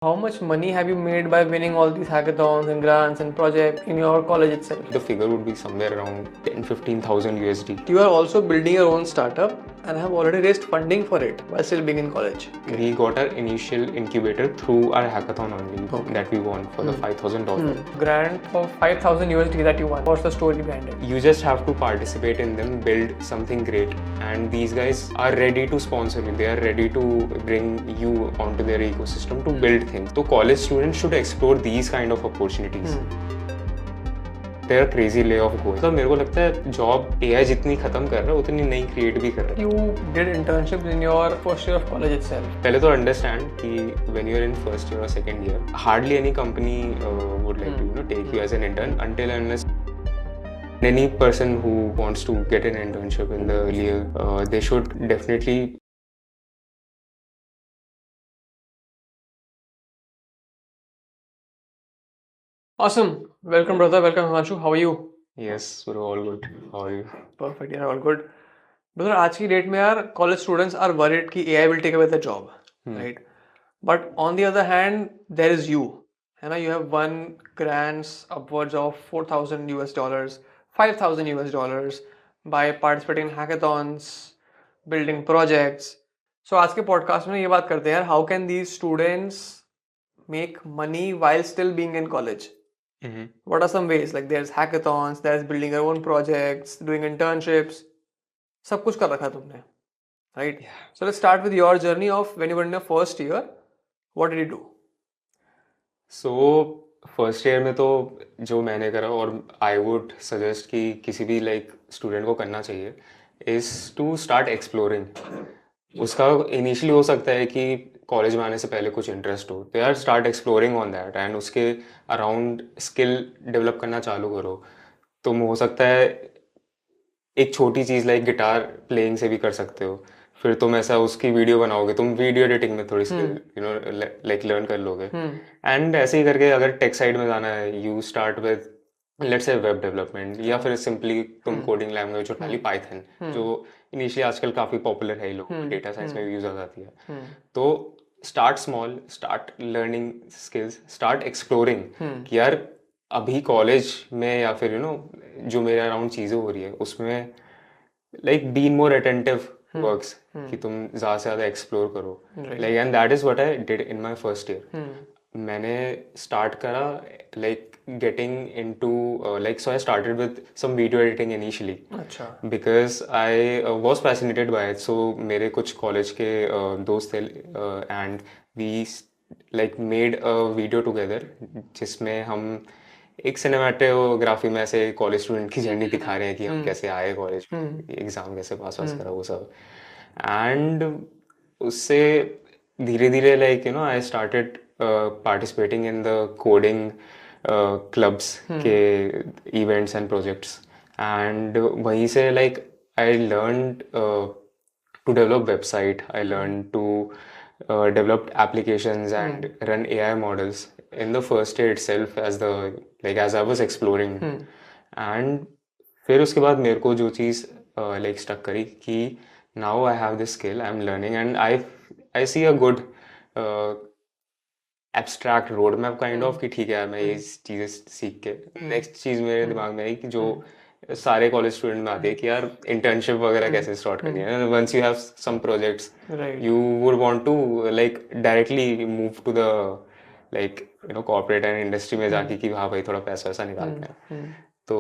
How much money have you made by winning all these hackathons and grants and projects in your college itself? The figure would be somewhere around 10-15,000 USD. You are also building your own startup and have already raised funding for it while still being in college. We got our initial incubator through our hackathon only that we won for the $5,000. Grant of 5,000 USD that you won. What's the story behind it? You just have to participate in them, build something great, and these guys are ready to sponsor you. They are ready to bring you onto their ecosystem to build things. So college students should explore these kind of opportunities. They're a crazy way of going. तो मेरे को लगता है job AI जितनी खत्म कर रहा है उतनी नई क्रिएट भी कर रहा है. You did internships in your first year of college itself. पहले तो अंडरस्टैंड कि when you're in first year or second year, hardly any company would like to take you as an intern until unless any person who wants to get an internship in the early year, they should definitely. Awesome. Welcome, brother. Welcome, Himanshu. How are you? Yes, we're all good. How are you? Perfect. Yeah, all good. Brother, आज की date में यार college students are worried कि AI will take away the job, right? But on the other hand, there is you. है ना? You have won grants upwards of 4,000 US dollars, 5,000 US dollars by participating in hackathons, building projects. So आज के podcast में ये बात करते हैं यार, how can these students make money while still being in college? What are some ways? Like there's hackathons, there's building your own projects, doing internships. सब कुछ कर रखा है तुमने, right? Yeah. So let's start with your journey of when you were in your first year. What did you do? So first year में तो जो मैंने करा और आई वुड सजेस्ट कि किसी भी लाइक स्टूडेंट को करना चाहिए इज़ टू स्टार्ट एक्सप्लोरिंग. उसका इनिशियली हो सकता है कि कॉलेज में आने से पहले कुछ इंटरेस्ट हो तो यार start exploring on that and उसके अराउंड स्किल डेवलप करना चालू करो. तुम हो सकता है एक छोटी चीज़ लाइक गिटार प्लेइंग से भी कर सकते हो. फिर तुम ऐसा उसकी वीडियो बनाओगे, तुम वीडियो एडिटिंग में थोड़ी स्किल लाइक लर्न कर लोगे. एंड ऐसे ही करके अगर टेक साइड में जाना है you start with let's say web development या फिर सिंपली तुम कोडिंग लैंग्वेज उठा ली पाइथन जो इनिशियली आजकल काफ़ी पॉपुलर है. लोग डेटा साइंस में भी यूज आ जाती है. तो start small, start learning skills, start exploring कि यार अभी कॉलेज में या फिर जो मेरे अराउंड चीज़ें हो रही है उसमें like be more attentive works कि तुम ज़्यादा से ज़्यादा एक्सप्लोर करो. Like and that is what I did in my first year. मैंने स्टार्ट करा like getting into like so I started with some video editing initially. अच्छा. Because I was fascinated by it. So मेरे कुछ college के दोस्त थे and we like made a video together जिसमें हम एक सिनेमाटोग्राफी में ऐसे कॉलेज स्टूडेंट की जर्नी दिखा रहे हैं कि हम कैसे आए कॉलेज, एग्जाम कैसे पास करा वो सब. एंड उससे धीरे धीरे like I started participating in the coding clubs के इवेंट्स एंड प्रोजेक्ट्स. एंड वहीं से like I learn to develop website, I learn to develop applications and run AI models in the first year itself as I was exploring. And फिर उसके बाद मेरे को जो चीज़ like stuck करी कि now I have this skill, I'm learning and I see a good abstract roadmap kind of कि ठीक है मैं ये चीज़ें सीख के नेक्स्ट चीज़ मेरे दिमाग में आई कि जो सारे कॉलेज स्टूडेंट में आते हैं कि यार इंटर्नशिप वगैरह कैसे स्टार्ट करनी है. Once you have some projects you would want to like directly move to the like corporate and industry में जाके कि हाँ भाई थोड़ा पैसा वैसा निकालते हैं. तो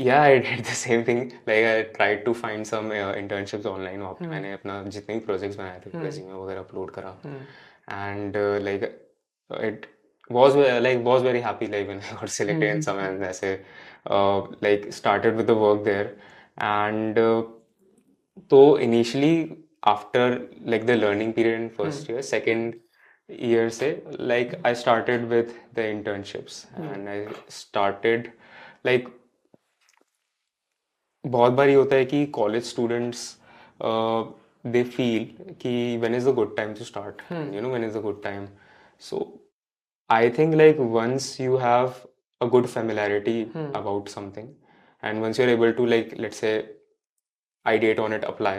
yeah, I did the same thing. Like I tried to find some internships online. वहाँ पे मैंने अपना जितने भी प्रोजेक्ट्स बनाए थे रेज्यूमे वगैरह अपलोड करा. And like it was very happy like when I got selected in some and ऐसे like started with the work there. And so initially after like the learning period in first year, second year से like I started with the internships and I started like बहुत बार ये होता है कि college students they feel कि when is a good time to start, when is a good time. So I think like once you have a good familiarity about something and once you're able to like let's say ideate on it, apply,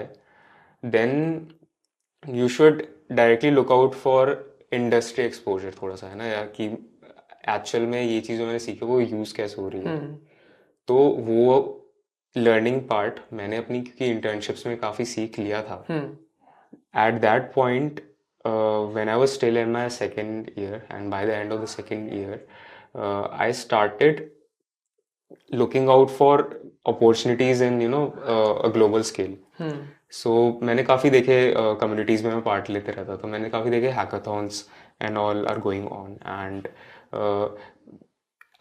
then you should directly look out for industry exposure थोड़ा सा, है ना, या कि actual में ये चीज़ जो मैंने सीखी वो यूज़ कैसे हो रही है। तो वो लर्निंग पार्ट मैंने अपनी, क्योंकि इंटर्नशिप्स में काफ़ी सीख लिया था। At that point, when I was still in my second year, and by the end of the second year, I started looking out for opportunities in a global scale. So मैंने काफ़ी देखे communities में मैं part लेते रहता, तो मैंने काफ़ी देखे hackathons and all are going on, and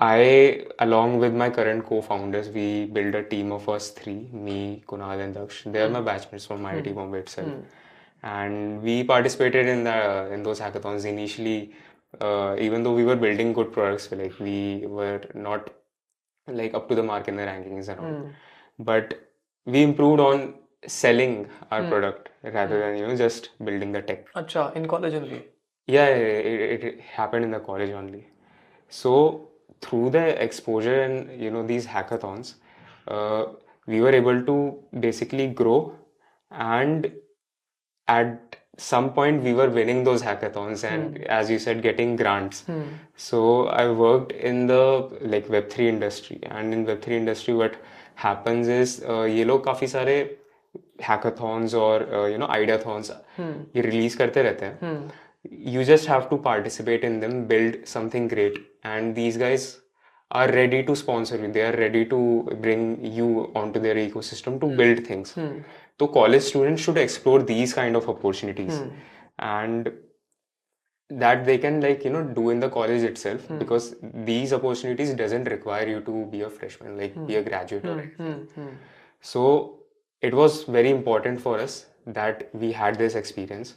I, along with my current co-founders, we built a team of us three, me, Kunal, and Daksh. They are my batchmates from IIT Bombay itself. And we participated in those hackathons initially. Even though we were building good products, like we were not like up to the mark in the rankings and all, but we improved on selling our product rather than just building the tech. Acha, in college only. Yeah, it happened in the college only. So through the exposure and these hackathons, we were able to basically grow, and at some point we were winning those hackathons, and as you said, getting grants. So I worked in the like Web3 industry, and in Web3 industry what happens is ये लोग काफी सारे hackathons और ideathons ये release करते रहते हैं. You just have to participate in them, build something great, and these guys are ready to sponsor you. They are ready to bring you onto their ecosystem to build things. So college students should explore these kind of opportunities, and that they can do in the college itself, because these opportunities doesn't require you to be a freshman, like be a graduate or anything. So it was very important for us that we had this experience,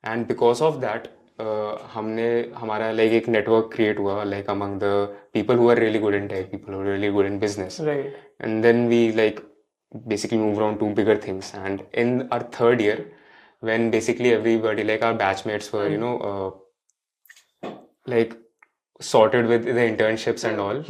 and because of that हमने हमारा like एक network create हुआ, like among the people who are really good in tech, people who are really good in business, Right. and then we like basically moved on to bigger things. And in our third year, when basically everybody, like our batchmates were like sorted with the internships and all,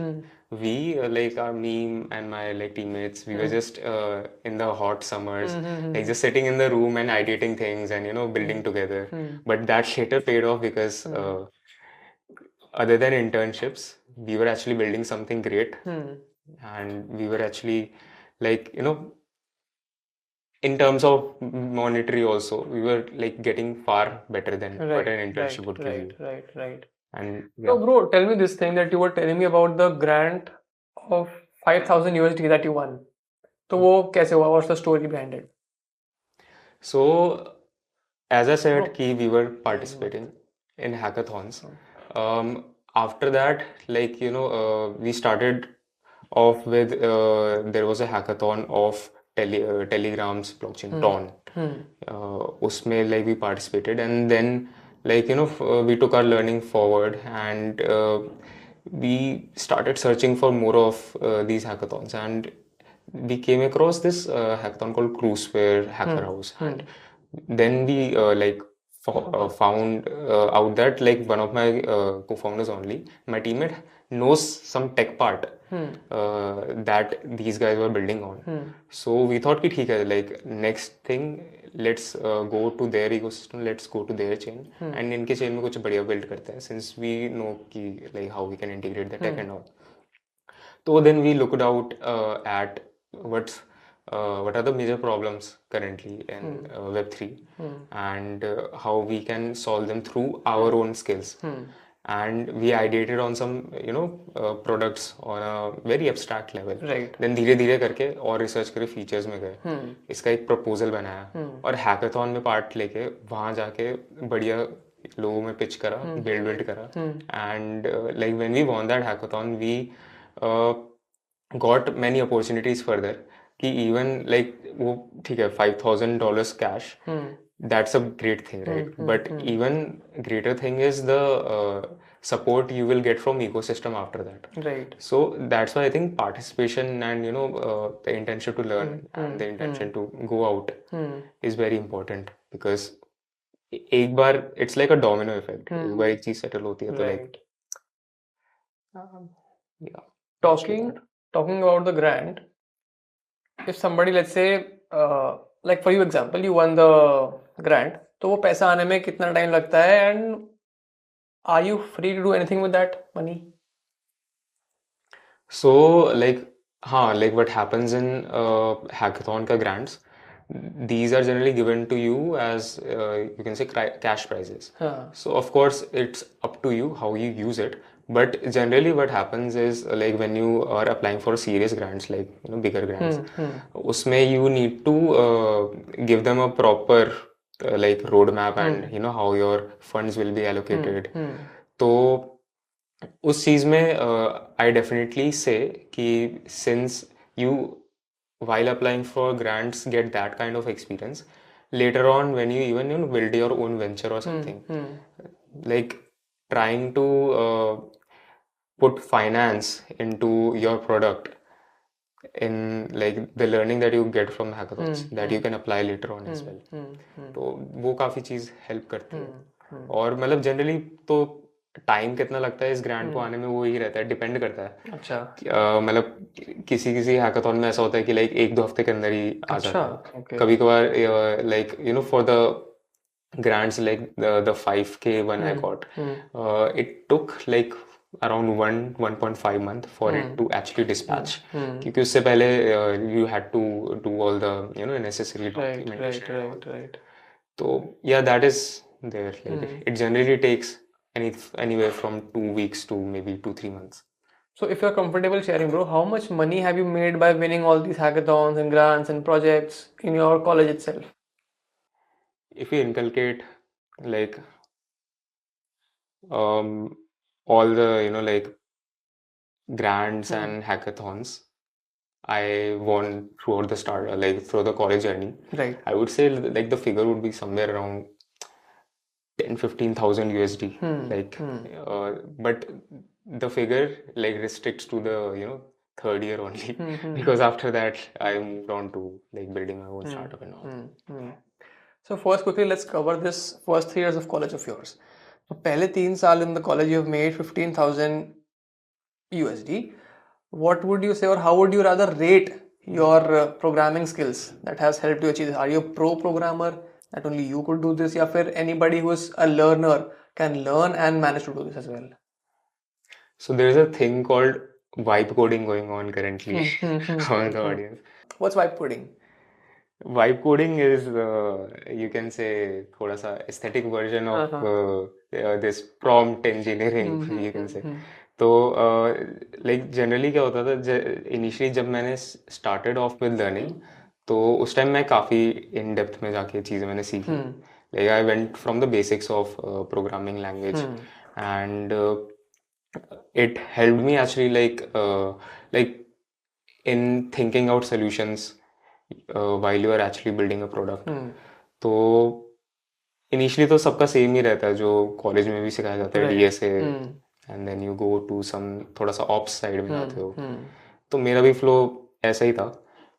we like me and my like teammates, we were just in the hot summers, like just sitting in the room and ideating things and building together. But that later paid off, because other than internships, we were actually building something great, and we were actually like in terms of monetary also, we were like getting far better than what an internship would give you. Right. And So, yeah. bro, tell me this thing that you were telling me about the grant of 5,000 USD that you won. तो वो कैसे हुआ? What's the story behind it? So, as I said, we were participating in hackathons. After that, like we started off with there was a hackathon of Telegram's blockchain Tron. उसमें like we participated, and then like we took our learning forward, and we started searching for more of these hackathons, and we came across this hackathon called Cruiseware Hacker House, and then we found out that like one of my co-founders only, my teammate, knows some tech part that these guys were building on. So we thought कि ठीक है, like next thing, let's go to their ecosystem, let's go to their chain, and इनके chain में कुछ बढ़िया build करते हैं, since we know कि like how we can integrate the tech and all. So then we looked out at what are the major problems currently in Web3, and how we can solve them through our own skills. And we ideated on some products on a very abstract level. Right. Then धीरे धीरे करके और research करके features में गए, इसका एक proposal बनाया, और हैकाथॉन में पार्ट लेके वहाँ जाके बढ़िया लोगों में पिच करा, बिल्ड करा, and like when we won that hackathon, we got many opportunities further, कि even like वो ठीक है $5,000 cash, that's a great thing, right? But even greater thing is the support you will get from ecosystem after that. Right. So that's why I think participation and the intention to learn and the intention to go out is very important, because एक बार it's like a domino effect. एक बार एक चीज settle होती है तो like yeah. Talking about the grant, if somebody, let's say, like for you example, you won the grant, तो वो पैसा आने में कितना टाइम लगता है, and are you free to do anything with that money? So, like, हाँ, like what happens in hackathon का grants, these are generally given to you as you can say cash prizes. हाँ. So of course it's up to you how you use it. But generally what happens is like when you are applying for serious grants, like bigger grants, उसमें you need to give them a proper like roadmap and how your funds will be allocated. तो उस चीज में I definitely से कि since you while applying for grants get that kind of experience later on when you even build your own venture or something, like trying to put finance into your product in like the learning that you get from hackathons that you can apply later on as well. तो वो काफ़ी चीज़ help करती है। और मतलब generally तो time कितना लगता है इस ग्रांट को आने में वो ही रहता है, डिपेंड करता है। अच्छा. मतलब किसी किसी हैकाथॉन में ऐसा होता है कि लाइक 1-2 हफ्ते के अंदर ही आ जाता है। Okay. कभी कभार like for the grants like the 5K one I got, it took like around 1.5 month for it to actually dispatch, क्योंकि उससे पहले you had to do all the necessary documentation. Right. So yeah, that is there. Like it generally takes anywhere from 2 weeks to maybe 2-3 months. So if you're comfortable sharing, bro, how much money have you made by winning all these hackathons and grants and projects in your college itself? If you inculcate like all the like grants and hackathons I won throughout the start, like through the college journey, Right. I would say like the figure would be somewhere around 10-15,000 USD. But the figure like restricts to the third year only, because after that I moved on to like building my own startup and all. So first, quickly, let's cover this first 3 years of college of yours. So पहले 3 साल in the college you have made 15,000 USD. What would you say, or how would you rather rate your programming skills that has helped you achieve this? Are you a pro programmer that only you could do this, या फिर anybody who is a learner can learn and manage to do this as well? So there is a thing called vibe coding going on currently on the audience. What's vibe coding? Vibe coding is you can say थोड़ा सा aesthetic version of this prompt engineering, you can say. तो like generally क्या होता था, initially जब मैंने started off with learning, तो उस टाइम मैं काफ़ी in depth में जाके चीज़ें मैंने सीखी. Like I went from the basics of programming language, and it helped me actually like in thinking out solutions while you are actually building a product. तो इनिशियली तो सबका सेम ही रहता है जो कॉलेज में भी सिखाया जाता है, DSA, and then you go to some थोड़ा सा ऑप्स साइड में जाते हो. तो मेरा भी फ्लो ऐसा ही था,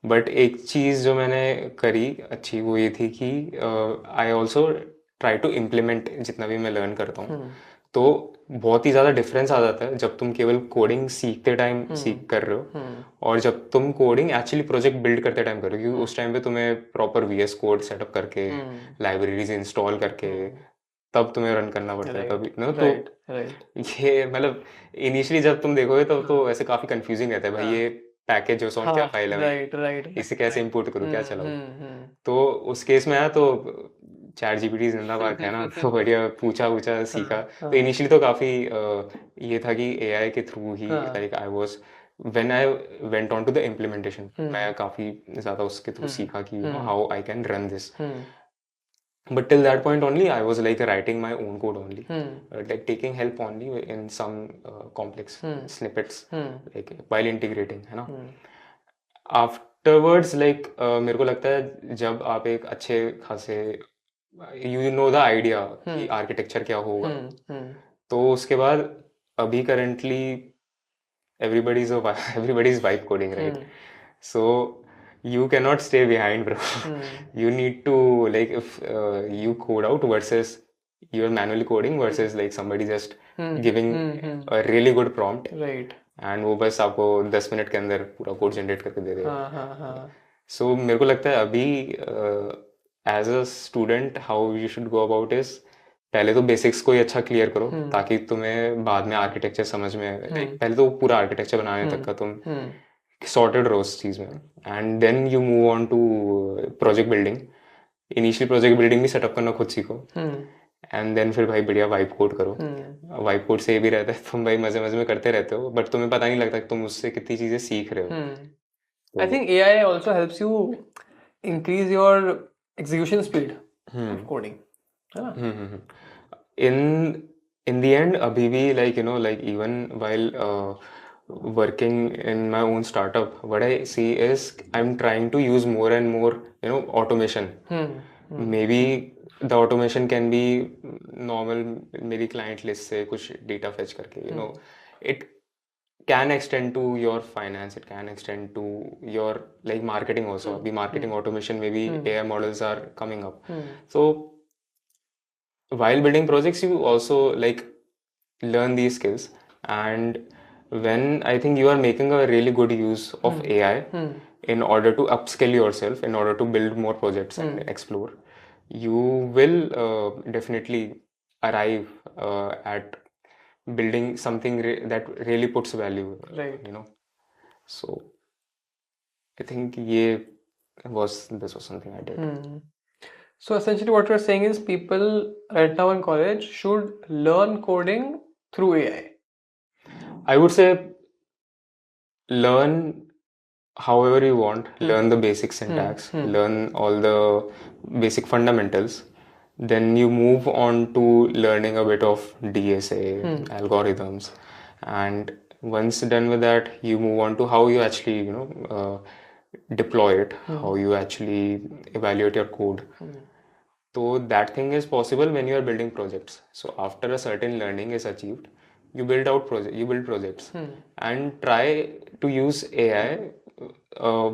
बट एक चीज़ जो मैंने करी अच्छी वो ये थी कि I also try to implement जितना भी मैं लर्न करता हूँ. तो बहुत ही ज़्यादा डिफरेंस आ जाता है जब तुम केवल कोडिंग सीखते टाइम सीख कर रहे हो और जब तुम कोडिंग एक्चुअली प्रोजेक्ट बिल्ड करते टाइम करो, क्योंकि उस टाइम पे तुम्हें प्रॉपर वीएस कोड सेटअप करके लाइब्रेरीज इंस्टॉल करके तब तुम्हें रन करना पड़ता है. तभी तो ये मतलब इनिशियली जब तुम देखोगे तब तो ऐसे काफ़ी कंफ्यूजिंग रहता है, भाई ये पैकेज जो सॉन्ग क्या फाइल है, इसे कैसे इंपोर्ट करूँ, क्या चलाऊँ. तो उस केस में आया तो चैट जीपीटी जिंदाबाद है ना, तो बढ़िया पूछा सीखा. तो इनिशियली तो काफ़ी ये था कि एआई के थ्रू ही like I was when I went on to the implementation, मैं काफ़ी ज़्यादा उसके थ्रू सीखा कि how I can run this. But till that point only, I was like writing my own code only, like taking help only in some complex snippets, like while integrating, है ना. Afterwards, like मेरे को लगता है जब आप एक अच्छे खासे you know the idea कि आर्किटेक्चर क्या होगा, तो उसके बाद अभी currently everybody is vibe coding, right? So you cannot stay behind, bro. You need to like if you code out versus you're manually coding versus like somebody just giving a really good prompt, right? and वो बस आपको 10 minute के अंदर पूरा code generate करके दे देगा. So मेरे को लगता है अभी as a student how you should go about is पहले तो बेसिक्स को ही अच्छा क्लियर करो ताकि तुम्हें बाद में आर्किटेक्चर समझ में पहले तो पूरा आर्किटेक्चर बनाने तक का तुम सॉर्टेड रहो उस चीज़ में and then you move on to project building initial project building भी सेटअप करना खुद सीखो एंड देन फिर भाई बढ़िया वाइप कोड करो वाइप कोड से ये भी रहता है तुम भाई मजे मजे में करते रहते हो बट तुम्हें पता नहीं लगता कि तुम उससे कितनी चीजें सीख रहे हो I think AI also helps you increase your execution speed of coding. है ना? In the end अभी भी like you know like even while working in my own startup what I see is I'm trying to use more and more you know automation maybe the automation can be normal मेरी client list से कुछ data fetch करके you know it can extend to your finance it can extend to your like marketing also अभी marketing automation में भी AI models are coming up so while building projects you also like learn these skills and when I think you are making a really good use of AI in order to upskill yourself in order to build more projects and explore you will definitely arrive at building something that really puts value Right. you know so I think this was something I did So essentially what you're saying is people right now in college should learn coding through AI. I would say learn however you want learn the basic syntax learn all the basic fundamentals then you move on to learning a bit of DSA algorithms and once done with that you move on to how you actually you know deploy it how you actually evaluate your code so that thing is possible when you are building projects so after a certain learning is achieved you build projects and try to use AI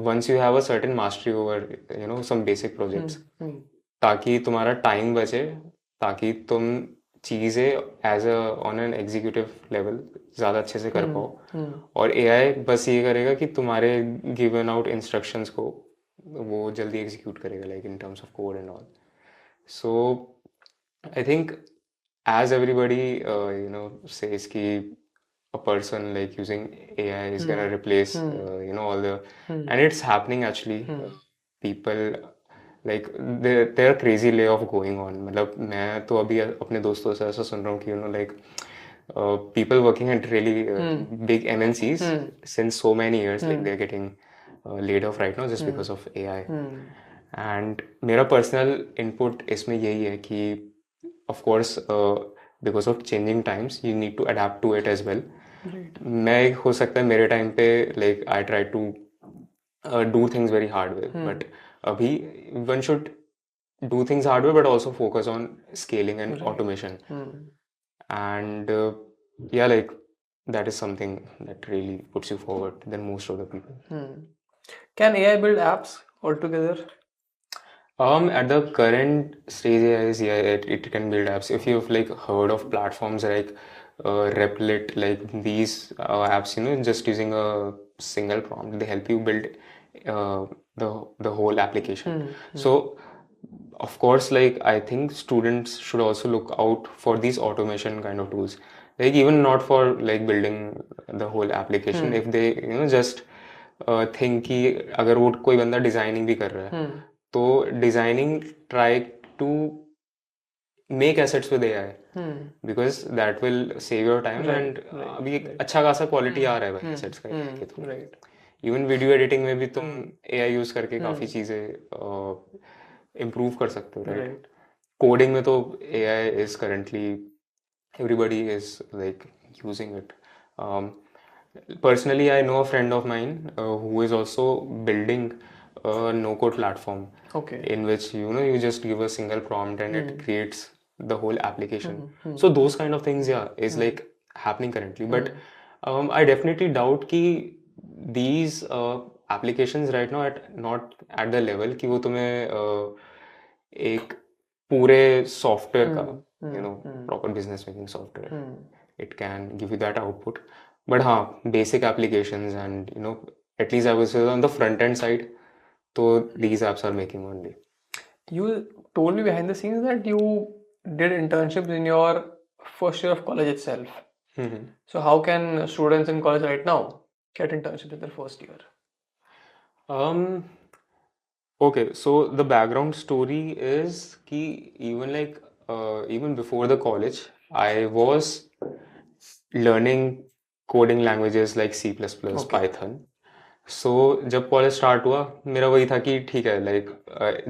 once you have a certain mastery over you know some basic projects ताकि तुम्हारा time बचे ताकि तुम चीज़ें as a on an executive level ज़्यादा अच्छे से कर पाओ और एआई बस ये करेगा कि तुम्हारे गिवन आउट इंस्ट्रक्शंस को वो जल्दी एग्जीक्यूट करेगा like in terms of code and all so I think as everybody you know says ki a person like using AI is gonna replace you know all the and it's happening actually people like there are crazy way of going on मतलब मैं तो अभी अपने दोस्तों से ऐसा सुन रहा हूँ कि you know like people working at really big MNCs since so many years like they're getting laid off right now just because of AI and मेरा personal input इसमें यही है कि of course because of changing times you need to adapt to it as well मैं हो सकता है मेरे टाइम पे like I try to do things very hard way but अभी one should do things hard way but also focus on scaling and automation and yeah like that is something that really puts you forward than most of the people Can AI build apps altogether? At the current stage, it can build apps. If you've like heard of platforms like Replit, like these apps, you know, just using a single prompt, they help you build the whole application. So, of course, like I think students should also look out for these automation kind of tools. Like even not for like building the whole application, if they you know just think कि अगर वो कोई बंदा designing भी कर रहा है तो designing try to make assets with AI because that will save your time and अभी एक अच्छा खासा क्वालिटी आ रहा है भाई एसेट्स का के थ्रू इवन वीडियो एडिटिंग में भी तुम एआई यूज करके काफी चीजें इम्प्रूव कर सकते हो राइट कोडिंग में तो AI is currently everybody is like using it personally I know a friend of mine who is also building a no code platform in which you know you just give a single prompt and it creates the whole application so those kind of things yeah is like happening currently but I definitely doubt कि these applications right now at not at the level कि वो तुम्हें एक पूरे software का you know proper business making software it can give you that output but हाँ basic applications and you know at least I would say on the front end side so these apps are making only You told me behind the scenes that you did internships in your first year of college itself. So how can students in college right now get internships in their first year? Um, okay, so the background story is कि even like even before the college, I was learning coding languages like C++, Okay. Python. So जब college start हुआ मेरा वही था कि ठीक है like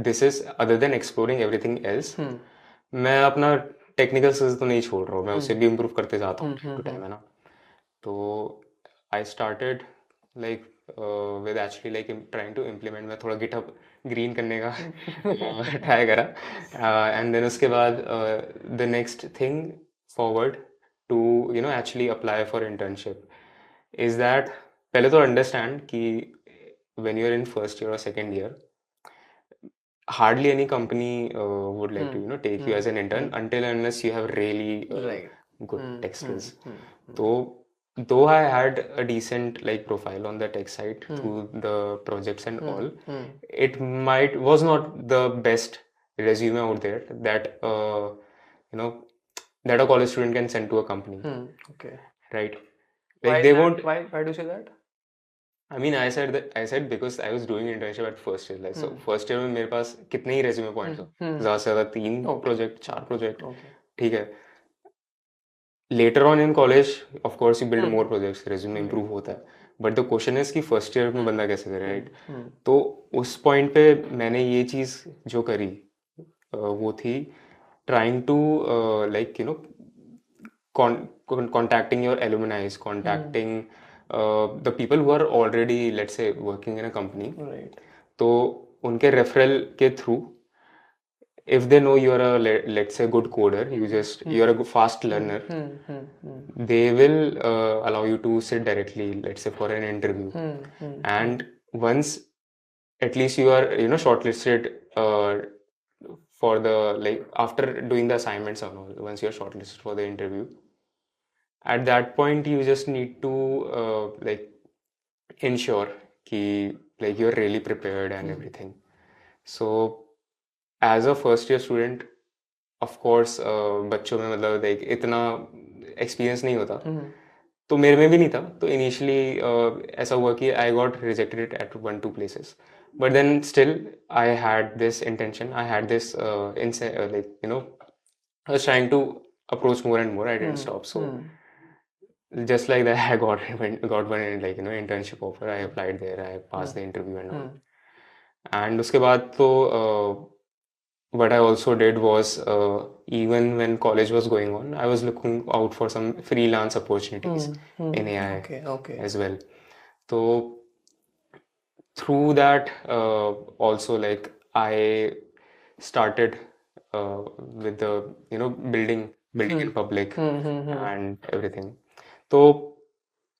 this is other than exploring everything else मैं अपना टेक्निकल स्किल्स तो नहीं छोड़ रहा हूँ मैं उसे भी इम्प्रूव करते जाता हूँ टाइम टू टाइम है ना तो I started like with actually like trying to implement मैं थोड़ा गिटहब ग्रीन करने का ट्राई करा एंड देन उसके बाद the next thing forward to you know actually apply for internship is that पहले तो अंडरस्टैंड कि when you're in first year or second year hardly any company would like to you know take you as an intern until unless you have really Right. good tech skills so though I had a decent like profile on the tech side through the projects and all it was not the best resume out there that you know that a college student can send to a company Okay. right Why like is they that? won't Why do you say that? I mean, I said because I was doing internship at first year. Like, so first year में मेरे पास कितने ही resume points हो ज़्यादा से ज़्यादा 3 project 4 project ठीक है later on in college of course you build more projects resume improve होता है but the question is कि first year में बंदा कैसे करे right तो उस point पे मैंने ये चीज़ जो करी वो थी trying to like you know contacting your alumni, contacting the people who are already, let's say, working in a company. Right. तो उनके referral के through, if they know you are a let's say good coder, you are a fast learner, they will allow you to sit directly, let's say, for an interview. And once at least you are you know shortlisted for the like after doing the assignments and all, once you are shortlisted for the interview at that point you just need to like ensure कि like you're really prepared and everything so as a first year student of course बच्चों में मतलब like इतना experience नहीं होता तो मेरे में भी नहीं था तो initially ऐसा हुआ कि I got rejected at 1-2 places but then still I had this intention I had this like you know I was trying to approach more and more I didn't stop so just like that I got one like you know internship offer I applied there I passed the interview and all and उसके बाद तो what I also did was even when college was going on I was looking out for some freelance opportunities in AI as well so through that also like I started with the you know building in public and everything तो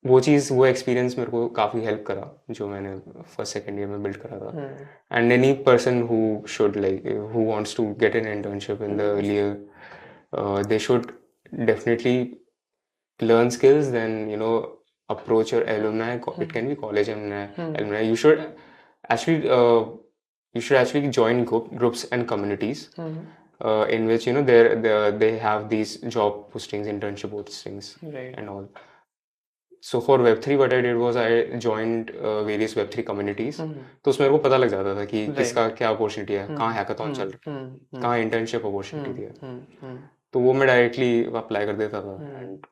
वो चीज़ वो experience मेरे को काफ़ी help करा जो मैंने first second year में बिल्ड करा था and any person who should like who wants to get an internship in the earlier they should definitely learn skills then you know approach your alumni it can be college alumni actually you should actually join groups and communities in which you know they have these job postings internship postings and all so for Web3 what I did was I joined various Web3 communities तो उसमें मेरे को पता लग जाता था कि किसका क्या अपॉर्चुनिटी है कहाँ हैकाथॉन चल रहा है कहाँ इंटर्नशिप अपॉर्चुनिटी है तो वो मैं डायरेक्टली अप्लाई कर देता था and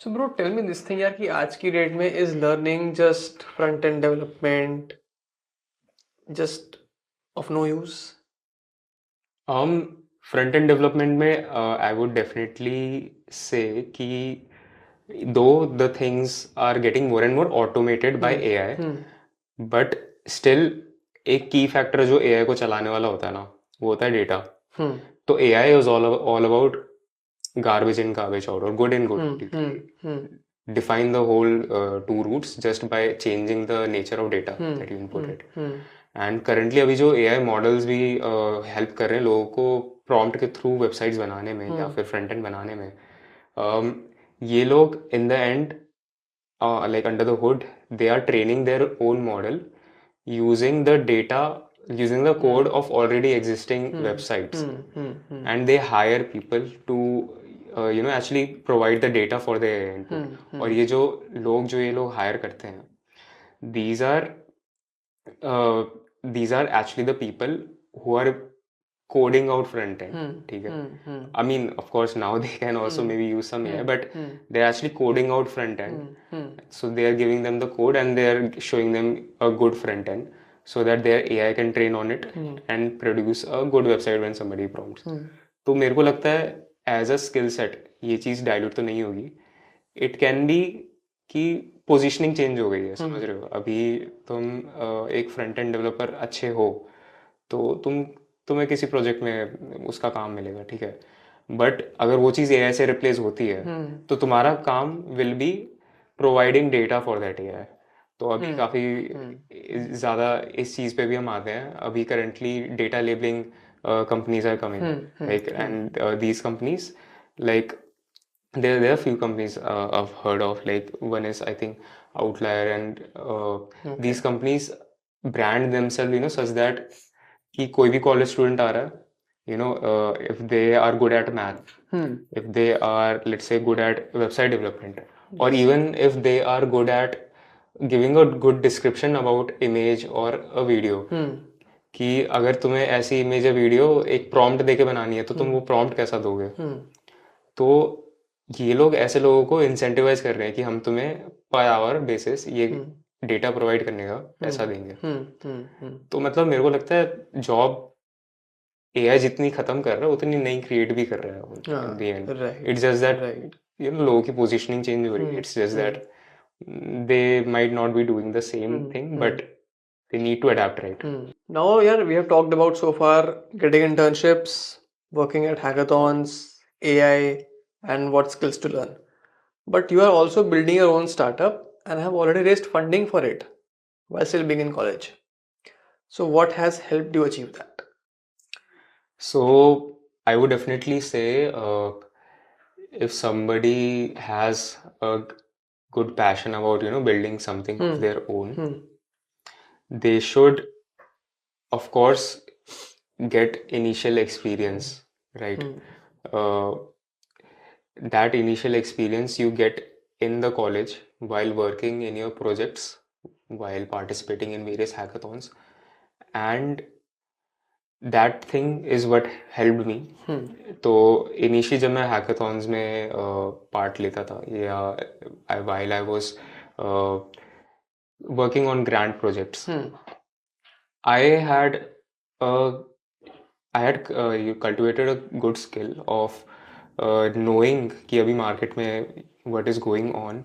So bro, tell me this thing यार कि आज की डेट में is learning just front end development just of no use? Front end development में I would definitely say कि though the things are getting more and more automated by AI but still एक key factor जो AI को चलाने वाला होता है ना वो होता है डेटा तो AI is all about garbage in garbage out or good in good define the whole two routes just by changing the nature of data that you inputted and currently अभी जो AI models भी help कर रहे हैं लोगों को prompt के through websites बनाने में या फिर front end बनाने में ये लोग in the end like under the hood they are training their own model using the data using the code of already existing websites, and they hire people to actually provide the data for their input. और ये जो लोग hire करते हैं, these are actually the people who are coding out front end. ठीक है? I mean, of course, now they can also maybe use some AI, but they're actually coding out front end. So they are giving them the code and they are showing them a good front end so that their AI can train on it and produce a good website when somebody prompts. तो मेरे को लगता है as a skill set ये चीज़ dilute तो नहीं होगी. It can B कि पोजीशनिंग चेंज हो गई है, समझ रहे हो? अभी तुम एक फ्रंट एंड डेवलपर अच्छे हो तो तुम्हें किसी प्रोजेक्ट में उसका काम मिलेगा, ठीक है. बट अगर वो चीज़ एआई से रिप्लेस होती है तो तुम्हारा काम will be providing data for that AI. तो अभी काफ़ी ज़्यादा इस चीज़ पे भी हम आते हैं. अभी currently data labelling companies are coming, like, and these companies, like, there are few companies I've heard of, like one is I think Outlier, and these companies brand themselves such that कि कोई भी college student आ रहा है, if they are good at math, if they are, let's say, good at website development, or even if they are good at giving a good description about image or a video, कि अगर तुम्हें ऐसी image या video एक prompt देके बनानी है तो तुम वो प्रॉम्प्ट कैसा दोगे. तो ये लोग ऐसे लोगों को इंसेंटिवाइज कर रहे हैं कि हम तुम्हें पर आवर बेसिस ये डेटा प्रोवाइड करने का पैसा देंगे. तो मतलब मेरे को लगता है जॉब एआई जितनी खत्म कर रहा है उतनी नई क्रिएट भी कर रहा है at the end. It's just that लोगों की पोजीशनिंग चेंज हो रही है. It's just that they might not be doing the same thing, but they need to adapt, right? Now, yeah, we have talked about so far getting internships, working at hackathons, AI, and what skills to learn. But you are also building your own startup and have already raised funding for it while still being in college. So, what has helped you achieve that? So, I would definitely say if somebody has a good passion about building something of their own, they should, of course, get initial experience, right? That initial experience you get in the college while working in your projects, while participating in various hackathons, and that thing is what helped me. तो initially जब मैं hackathons में part लेता था या while I was working on grant projects, I had you cultivated a good skill of knowing कि अभी market में what is going on,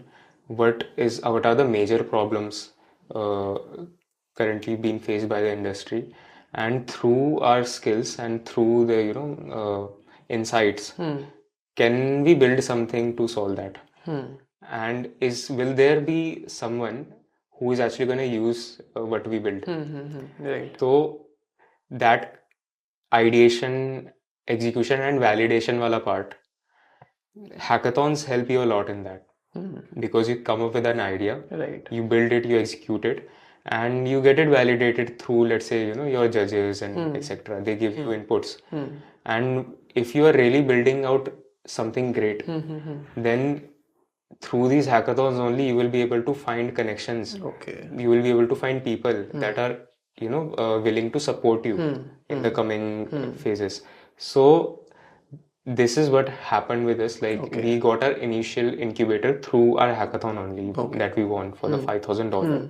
what are the major problems currently being faced by the industry, and through our skills and through the insights, can we build something to solve that? And will there be someone who is actually going to use what we build? Right. So that ideation, execution, and validation wala part, hackathons help you a lot in that. Because you come up with an idea, Right. you build it, you execute it, and you get it validated through, let's say, your judges and etc. They give you inputs. And if you are really building out something great, then through these hackathons only you will be able to find connections. Okay. You will be able to find people that are willing to support you in the coming phases. So this is what happened with us. Like, we got our initial incubator through our hackathon only that we won for the $5,000.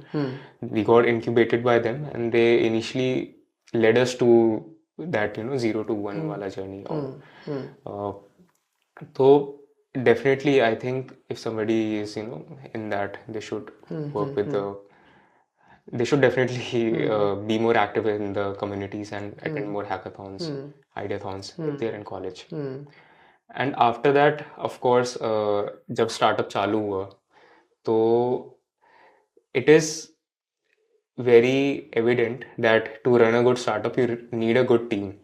We got incubated by them, and they initially led us to that 0 to 1 wala journey. So definitely, I think if somebody is in that, they should work with they should definitely be more active in the communities and attend more hackathons, ideathons if they're in college. And after that, of course, जब startup चालू हुआ, तो it is very evident that to run a good startup, you need a good team.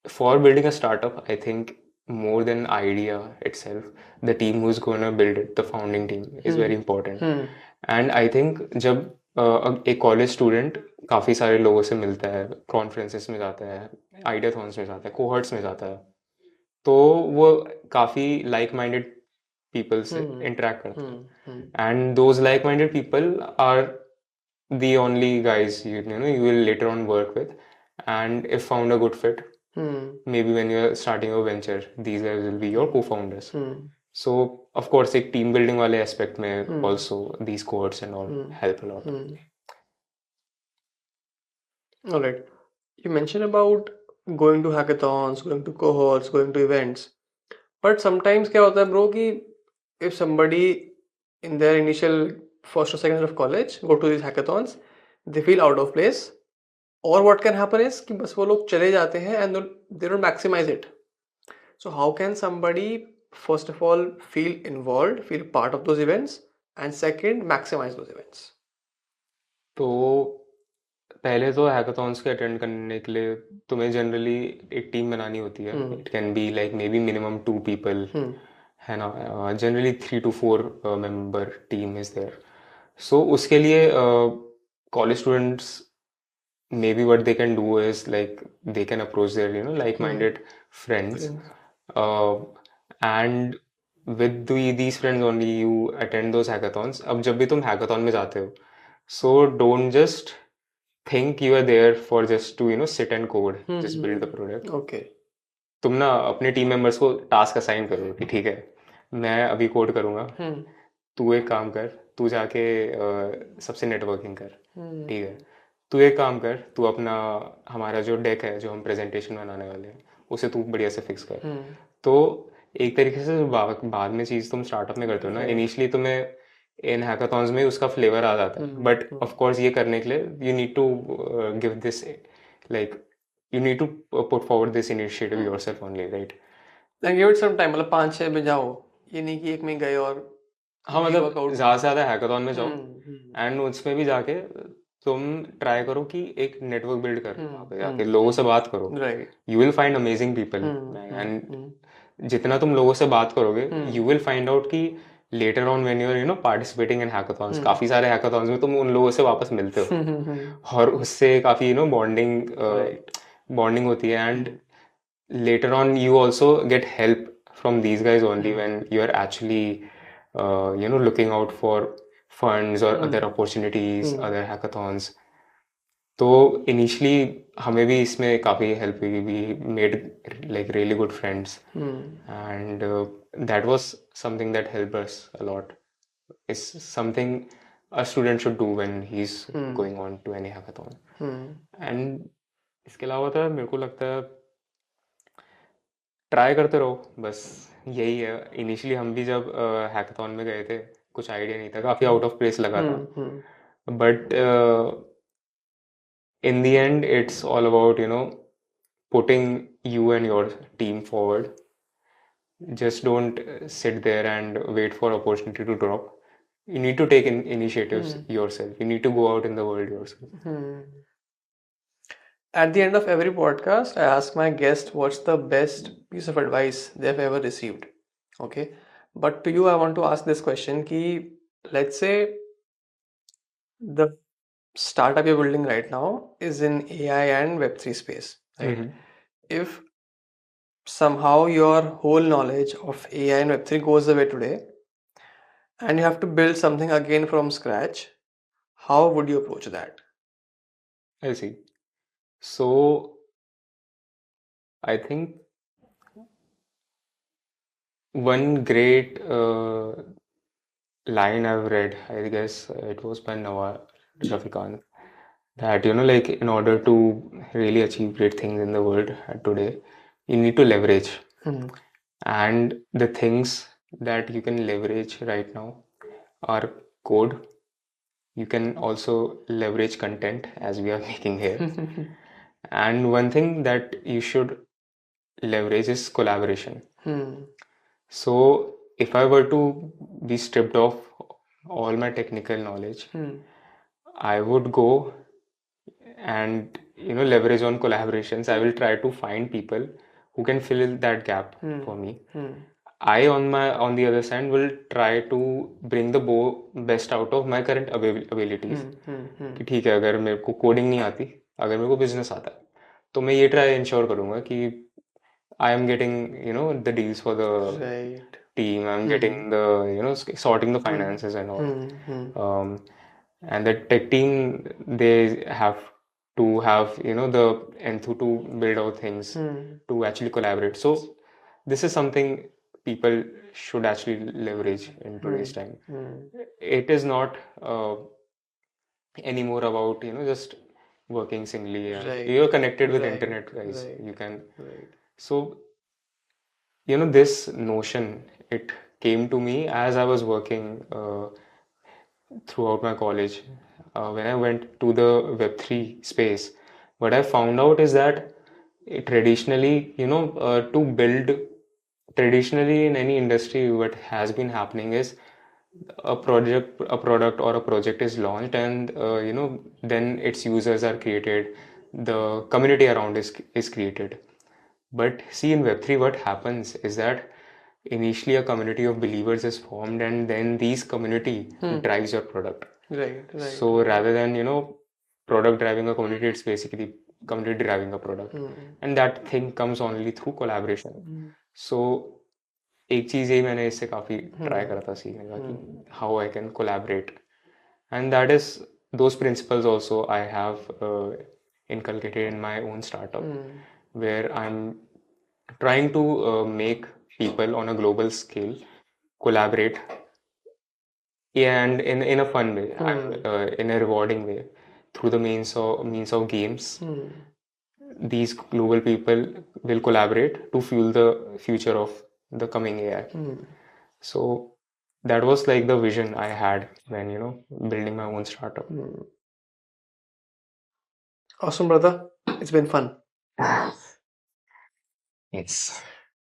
For building a startup, I think more than idea itself, the team who's going to build it, the founding team, is very important. And I think जब एक college student काफ़ी सारे लोगों से मिलता है, conferences में जाता है, आइडियाथॉन्स में जाता है, कोहर्ट्स में जाता है, तो वो काफ़ी लाइक माइंडेड पीपल से इंटरेक्ट करता है, and those like minded people are the only guys you will later on work with, and if found a good fit, maybe when you're starting a venture, these guys will be your co-founders. So of course एक team building वाले aspect में also these cohorts and all help a lot. All right. You mentioned about going to hackathons, going to cohorts, going to events. But sometimes क्या होता है bro कि if somebody in their initial first or second year of college go to these hackathons, they feel out of place. Or what can happen is कि बस वो लोग चले जाते हैं and they don't maximize it. So how can somebody first of all feel involved, feel part of those events, and second maximize those events? तो पहले तो हैकाथॉन्स के अटेंड करने के लिए तुम्हें जनरली एक टीम बनानी होती है. It can be like maybe minimum 2 people, है ना. Generally 3 to 4 member team is there. So उसके लिए college students maybe what they can do is like they can approach their like-minded friends, and with these friends only you attend those hackathons. अब जब भी तुम hackathon में जाते हो, so don't just think you are there for just to sit and code, just build the product. Okay. तुम ना अपने टीम मेंबर्स को टास्क असाइन करो कि ठीक है मैं अभी कोड करूँगा, तू एक काम कर, तू जाके सबसे नेटवर्किंग कर, ठीक है. तू एक काम कर, तू अपना हमारा जो डेक है जो हम प्रेजेंटेशन बनाने वाले हैं उसे तू बढ़िया से फिक्स कर. तो एक तरीके से बाद में चीज़ तुम स्टार्टअप में करते हो ना, इनिशियली तुम्हें इन हैकाथॉन्स में उसका फ्लेवर आ जाता है, बट ऑफ कोर्स ये करने के लिए you need to give this like you need to put forward this initiative yourself only, right? And give it some time, मतलब 5-6 में जाओ, ये नहीं कि एक में गए और हाँ मतलब ज़्यादा से ज़्यादा हैकाथॉन में जाओ, एंड उसमें भी जाके तुम ट्राई करो कि एक नेटवर्क बिल्ड कर, वहाँ पे जाके लोगों से बात करो. You will find amazing people, and जितना तुम लोगों से बात करोगे यू विल फाइंड आउट कि later on when you are participating in hackathons, काफ़ी सारे हैकाथॉन्स में तुम उन लोगों से वापस मिलते हो और उससे काफ़ी बॉन्डिंग होती है, and later on you also get help from these guys only when you are actually looking out for funds or other opportunities, other hackathons. तो initially हमें भी इसमें काफ़ी help हुई. We made like really good friends, and that was something that helped us a lot. It's something a student should do when he's going on to any hackathon. And इसके अलावा तो मेरे को लगता है ट्राई करते रहो, बस यही है. इनिशियली हम भी जब हैकाथॉन में गए थे कुछ आइडिया नहीं था, काफ़ी आउट ऑफ प्लेस लगा था, but in the end it's all about putting you and your team forward. Just don't sit there and wait for opportunity to drop. You need to take initiatives yourself. You need to go out in the world yourself. At the end of every podcast, I ask my guest what's the best piece of advice they've ever received. Okay. But to you, I want to ask this question ki, let's say the startup you're building right now is in AI and Web3 space, right? If somehow your whole knowledge of AI and Web3 goes away today and you have to build something again from scratch, how would you approach that? I see. So I think one great line I've read, I guess it was by Nawar Rafikant, that like in order to really achieve great things in the world today, you need to leverage. And the things that you can leverage right now are code. You can also leverage content as we are making here. And one thing that you should leverage is collaboration. So if I were to be stripped of all my technical knowledge, I would go and leverage on collaborations. I will try to find people who can fill that gap for me. I on the other side will try to bring the best out of my current abilities. कि ठीक है, अगर मेरे को coding नहीं आती, अगर मेरे को बिजनेस आता है, तो मैं ये ट्राई इंश्योर करूंगा कि I am getting, the deals for the Right. team. I'm getting the, sorting the finances and all. And the tech team, they have to have, the enthu to build out things, to actually collaborate. So this is something people should actually leverage in today's time. It is not anymore about, just working singly. Right. You're connected with Right. internet, guys. Right. You can. Right. So, this notion, it came to me as I was working throughout my college. When I went to the Web3 space, what I found out is that traditionally, to build, traditionally in any industry, what has been happening is a product or a project is launched, and then its users are created, the community around is created. But see, in Web3, what happens is that initially a community of believers is formed, and then these community drives your product. Right. So rather than, product driving a community, it's basically community driving a product. And that thing comes only through collaboration. So एक चीज़ ये मैंने इससे काफ़ी try करा था सीखने का कि how I can collaborate. And that is those principles also I have inculcated in my own startup, where I'm trying to make people on a global scale collaborate, and in a fun way, in a rewarding way, through the means of games. These global people will collaborate to fuel the future of the coming AI. So that was like the vision I had when building my own startup. Awesome, brother. It's been fun. Yes.